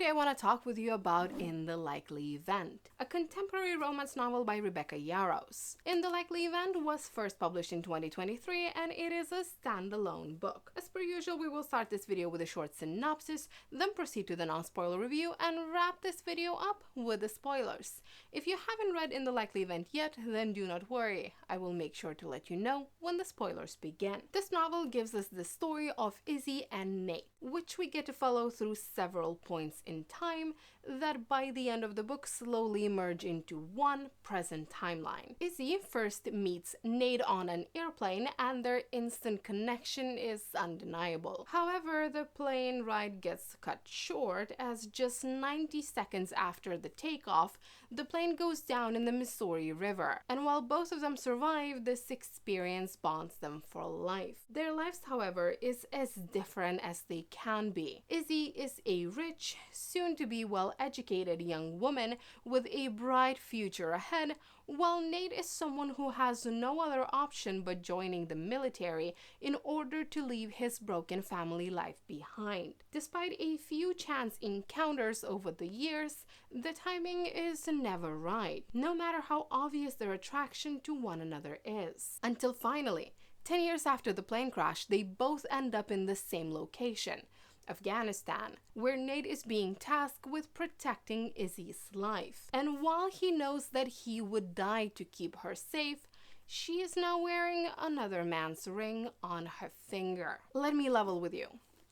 Today I want to talk with you about In the Likely Event, a contemporary romance novel by Rebecca Yarros. In the Likely Event was first published in 2023 and it is a standalone book. As per usual, we will start this video with a short synopsis, then proceed to the non-spoiler review and wrap this video up with the spoilers. If you haven't read In the Likely Event yet, then do not worry. I will make sure to let you know when the spoilers begin. This novel gives us the story of Izzy and Nate, which we get to follow through several points in time that by the end of the book slowly merge into one present timeline. Izzy first meets Nate on an airplane and their instant connection is undeniable. However, the plane ride gets cut short as just 90 seconds after the takeoff, the plane goes down in the Missouri River. And while both of them survive, this experience bonds them for life. Their lives, however, is as different as they can be. Izzy is a rich, soon-to-be well-educated young woman with a bright future ahead, while Nate is someone who has no other option but joining the military in order to leave his broken family life behind. Despite a few chance encounters over the years, the timing is never right, no matter how obvious their attraction to one another is. Until finally, 10 years after the plane crash, they both end up in the same location, Afghanistan, where Nate is being tasked with protecting Izzy's life. And while he knows that he would die to keep her safe, she is now wearing another man's ring on her finger. Let me level with you.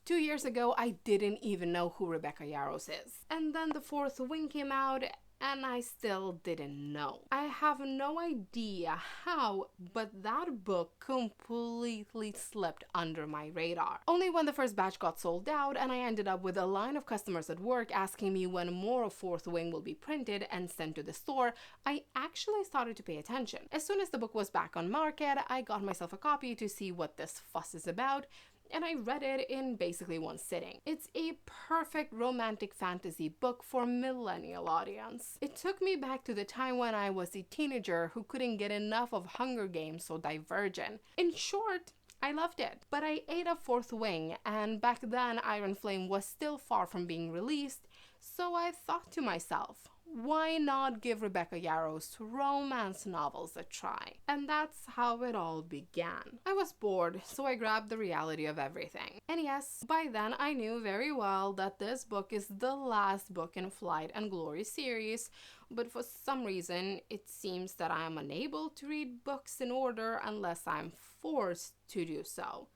2 years ago, I didn't even know who Rebecca Yarros is. And then The Fourth Wing came out and I still didn't know. I have no idea how, but that book completely slipped under my radar. Only when the first batch got sold out and I ended up with a line of customers at work asking me when more of Fourth Wing will be printed and sent to the store, I actually started to pay attention. As soon as the book was back on market, I got myself a copy to see what this fuss is about, and I read it in basically one sitting. It's a perfect romantic fantasy book for millennial audience. It took me back to the time when I was a teenager who couldn't get enough of Hunger Games or Divergent. In short, I loved it. But I ate up Fourth Wing, and back then Iron Flame was still far from being released, so I thought to myself, why not give Rebecca Yarros' romance novels a try? And that's how it all began. I was bored, so I grabbed The Reality of Everything. And yes, by then I knew very well that this book is the last book in Flight and Glory series, but for some reason it seems that I am unable to read books in order unless I'm forced to do so.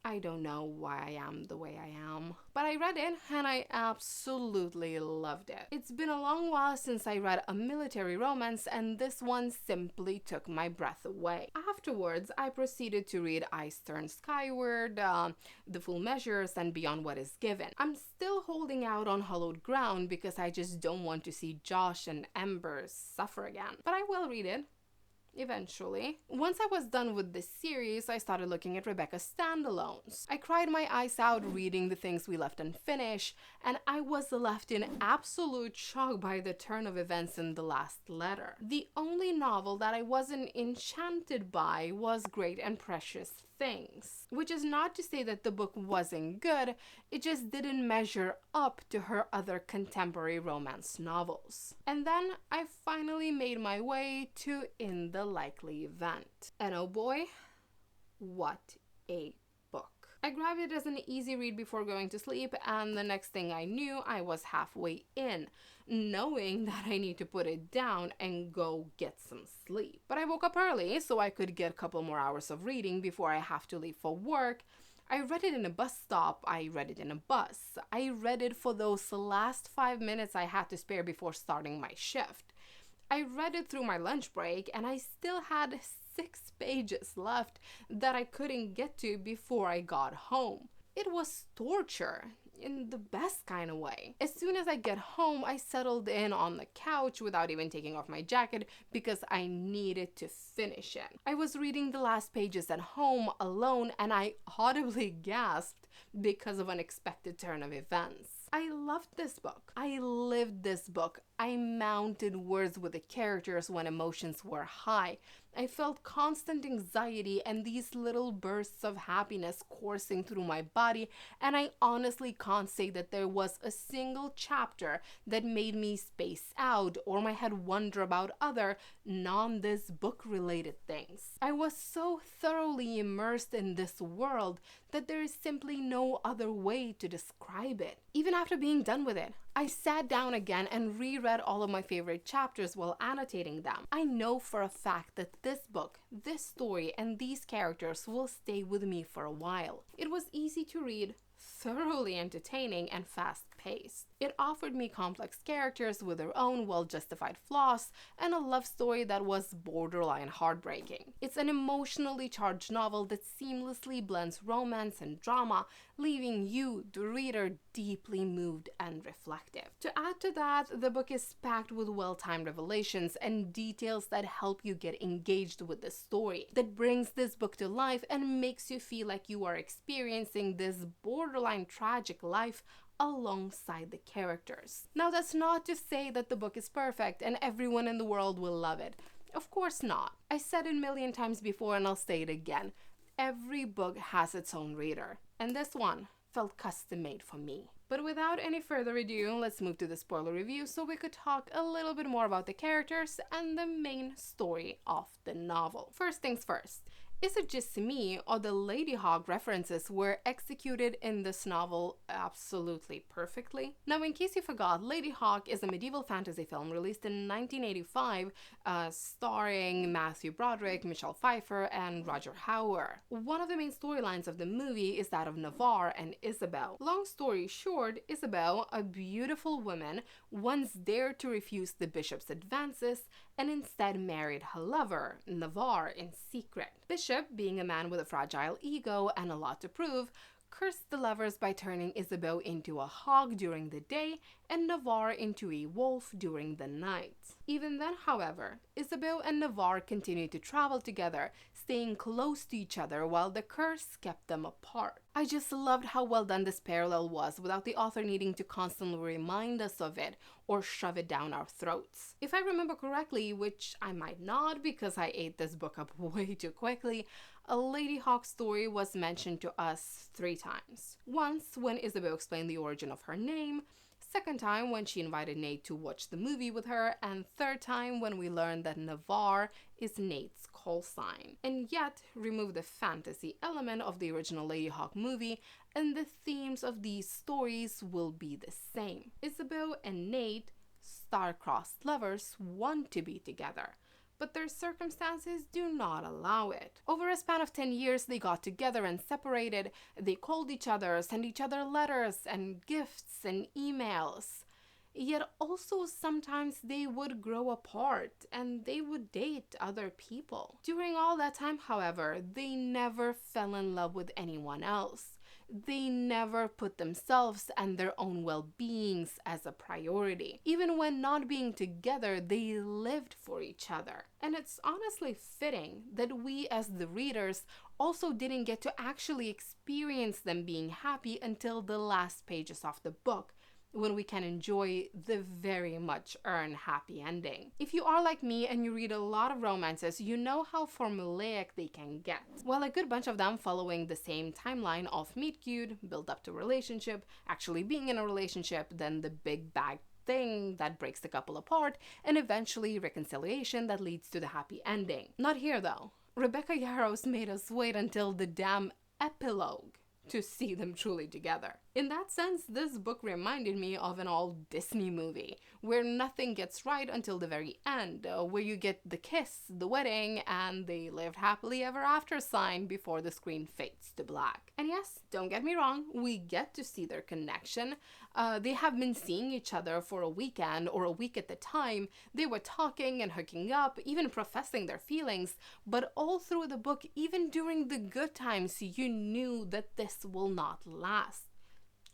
I don't know why I am the way I am. But I read it and I absolutely loved it. It's been a long while since I read a military romance and this one simply took my breath away. Afterwards, I proceeded to read Ice Turns Skyward, The Full Measures, and Beyond What Is Given. I'm still holding out on Hallowed Ground because I just don't want to see Josh and Ember suffer again. But I will read it. Eventually. Once I was done with this series, I started looking at Rebecca's standalones. I cried my eyes out reading The Things We Left Unfinished, and I was left in absolute shock by the turn of events in The Last Letter. The only novel that I wasn't enchanted by was Great and Precious Things, which is not to say that the book wasn't good, it just didn't measure up to her other contemporary romance novels. And then I finally made my way to In the Likely Event. And oh boy, what a book. I grabbed it as an easy read before going to sleep, and the next thing I knew, I was halfway in, knowing that I need to put it down and go get some sleep. But I woke up early so I could get a couple more hours of reading before I have to leave for work. I read it in a bus stop, I read it in a bus, I read it for those last 5 minutes I had to spare before starting my shift. I read it through my lunch break and I still had 6 pages left that I couldn't get to before I got home. It was torture, in the best kind of way. As soon as I get home, I settled in on the couch without even taking off my jacket because I needed to finish it. I was reading the last pages at home alone and I audibly gasped because of an unexpected turn of events. I loved this book. I lived this book. I mounted words with the characters when emotions were high. I felt constant anxiety and these little bursts of happiness coursing through my body, and I honestly can't say that there was a single chapter that made me space out or my head wonder about other non-this book related things. I was so thoroughly immersed in this world that there is simply no other way to describe it. Even after being done with it, I sat down again and reread all of my favorite chapters while annotating them. I know for a fact that this book, this story, and these characters will stay with me for a while. It was easy to read, thoroughly entertaining, and fast-paced. It offered me complex characters with their own well-justified flaws and a love story that was borderline heartbreaking. It's an emotionally charged novel that seamlessly blends romance and drama, leaving you, the reader, deeply moved and reflective. To add to that, the book is packed with well-timed revelations and details that help you get engaged with the story, that brings this book to life and makes you feel like you are experiencing this borderline tragic life alongside the characters. Now, that's not to say that the book is perfect and everyone in the world will love it. Of course not. I said it a million times before and I'll say it again. Every book has its own reader, and this one felt custom made for me. But without any further ado, let's move to the spoiler review so we could talk a little bit more about the characters and the main story of the novel. First things first. Is it just me, or the Ladyhawke references were executed in this novel absolutely perfectly? Now, in case you forgot, Ladyhawke is a medieval fantasy film released in 1985, starring Matthew Broderick, Michelle Pfeiffer, and Roger Hauer. One of the main storylines of the movie is that of Navarre and Isabel. Long story short, Isabel, a beautiful woman, once dared to refuse the bishop's advances and instead married her lover, Navarre, in secret. Bishop, being a man with a fragile ego and a lot to prove, cursed the lovers by turning Isabel into a hog during the day and Navarre into a wolf during the night. Even then, however, Isabel and Navarre continued to travel together, staying close to each other while the curse kept them apart. I just loved how well done this parallel was without the author needing to constantly remind us of it or shove it down our throats. If I remember correctly, which I might not because I ate this book up way too quickly, a Ladyhawke story was mentioned to us 3 times. Once when Isabel explained the origin of her name, second time when she invited Nate to watch the movie with her, and third time when we learned that Navarre is Nate's call sign. And yet, remove the fantasy element of the original Ladyhawke movie, and the themes of these stories will be the same. Isabel and Nate, star-crossed lovers, want to be together, but their circumstances do not allow it. Over a span of 10 years, they got together and separated. They called each other, sent each other letters and gifts and emails. Yet also sometimes they would grow apart and they would date other people. During all that time, however, they never fell in love with anyone else. They never put themselves and their own well-beings as a priority. Even when not being together, they lived for each other. And it's honestly fitting that we as the readers also didn't get to actually experience them being happy until the last pages of the book, when we can enjoy the very much earned happy ending. If you are like me and you read a lot of romances, you know how formulaic they can get. While a good bunch of them following the same timeline of meet cute, build up to relationship, actually being in a relationship, then the big bag thing that breaks the couple apart, and eventually reconciliation that leads to the happy ending. Not here though. Rebecca Yarros made us wait until the damn epilogue to see them truly together. In that sense, this book reminded me of an old Disney movie, where nothing gets right until the very end, where you get the kiss, the wedding, and they lived happily ever after sign before the screen fades to black. And yes, don't get me wrong, we get to see their connection. They have been seeing each other for a weekend or a week at the time. They were talking and hooking up, even professing their feelings, but all through the book, even during the good times, you knew that this will not last.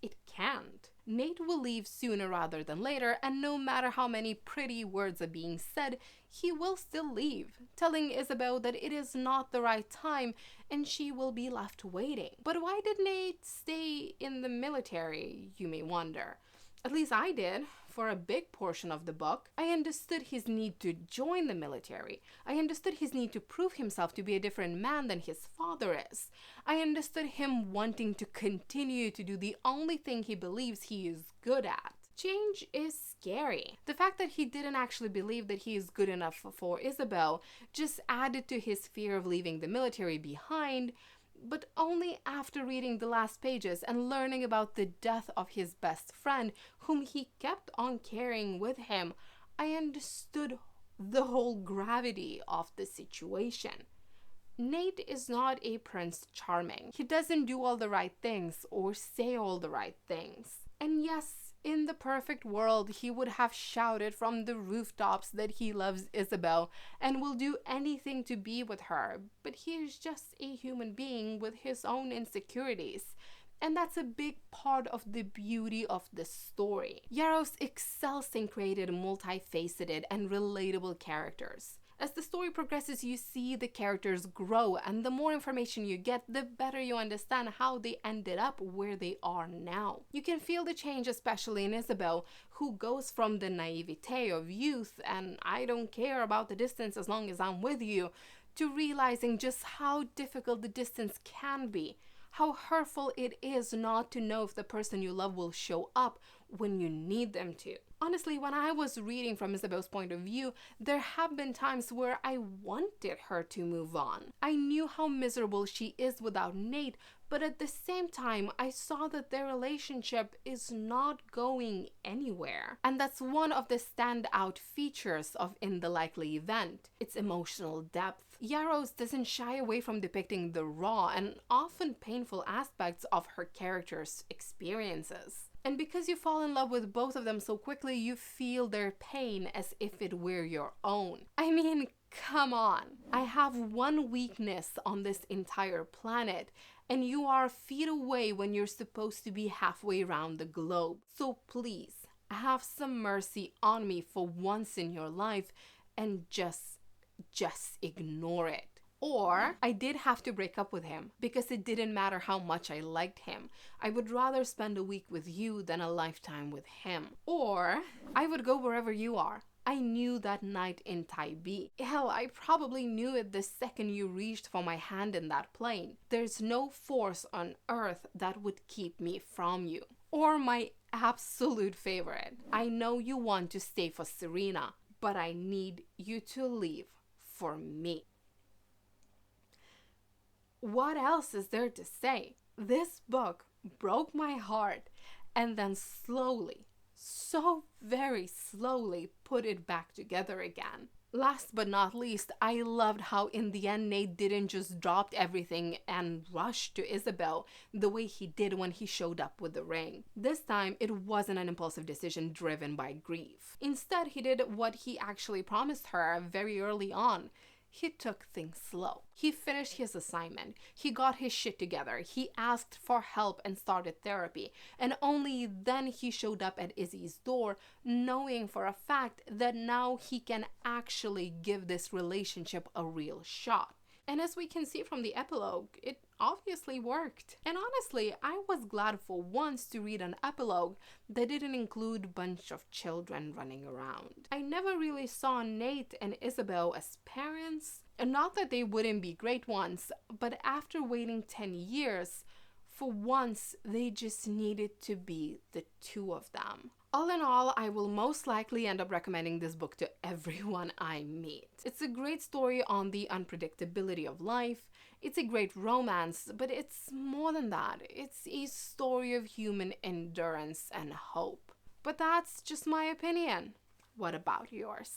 It can't. Nate will leave sooner rather than later, and no matter how many pretty words are being said, he will still leave, telling Isabel that it is not the right time and she will be left waiting. But why did Nate stay in the military, you may wonder? At least I did. for a big portion of the book, I understood his need to join the military. I understood his need to prove himself to be a different man than his father is. I understood him wanting to continue to do the only thing he believes he is good at. Change is scary. The fact that he didn't actually believe that he is good enough for Isabel just added to his fear of leaving the military behind, but only after reading the last pages and learning about the death of his best friend, whom he kept on carrying with him, I understood the whole gravity of the situation. Nate is not a Prince Charming. He doesn't do all the right things or say all the right things. And yes, in the perfect world, he would have shouted from the rooftops that he loves Isabel and will do anything to be with her, but he is just a human being with his own insecurities. And that's a big part of the beauty of the story. Yarros excels in creating multifaceted and relatable characters. As the story progresses, you see the characters grow, and the more information you get, the better you understand how they ended up where they are now. You can feel the change, especially in Isabel, who goes from the naivete of youth and I don't care about the distance as long as I'm with you, to realizing just how difficult the distance can be, how hurtful it is not to know if the person you love will show up when you need them to. Honestly, when I was reading from Isabel's point of view, there have been times where I wanted her to move on. I knew how miserable she is without Nate, but at the same time, I saw that their relationship is not going anywhere. And that's one of the standout features of In the Likely Event, its emotional depth. Yarros doesn't shy away from depicting the raw and often painful aspects of her character's experiences. And because you fall in love with both of them so quickly, you feel their pain as if it were your own. I mean, come on. I have one weakness on this entire planet, and you are feet away when you're supposed to be halfway around the globe. So please, have some mercy on me for once in your life and just ignore it. Or I did have to break up with him because it didn't matter how much I liked him. I would rather spend a week with you than a lifetime with him. Or I would go wherever you are. I knew that night in Taipei. Hell, I probably knew it the second you reached for my hand in that plane. There's no force on earth that would keep me from you. Or my absolute favorite. I know you want to stay for Serena, but I need you to leave for me. What else is there to say? This book broke my heart and then slowly, so very slowly, put it back together again. Last but not least, I loved how in the end Nate didn't just drop everything and rush to Isabel the way he did when he showed up with the ring. This time, it wasn't an impulsive decision driven by grief. Instead, he did what he actually promised her very early on. He took things slow. He finished his assignment. He got his shit together. He asked for help and started therapy. And only then he showed up at Izzy's door, knowing for a fact that now he can actually give this relationship a real shot. And as we can see from the epilogue, it obviously worked. And honestly, I was glad for once to read an epilogue that didn't include a bunch of children running around. I never really saw Nate and Isabel as parents, and not that they wouldn't be great ones, but after waiting 10 years, for once, they just needed to be the two of them. All in all, I will most likely end up recommending this book to everyone I meet. It's a great story on the unpredictability of life. It's a great romance, but it's more than that. It's a story of human endurance and hope. But that's just my opinion. What about yours?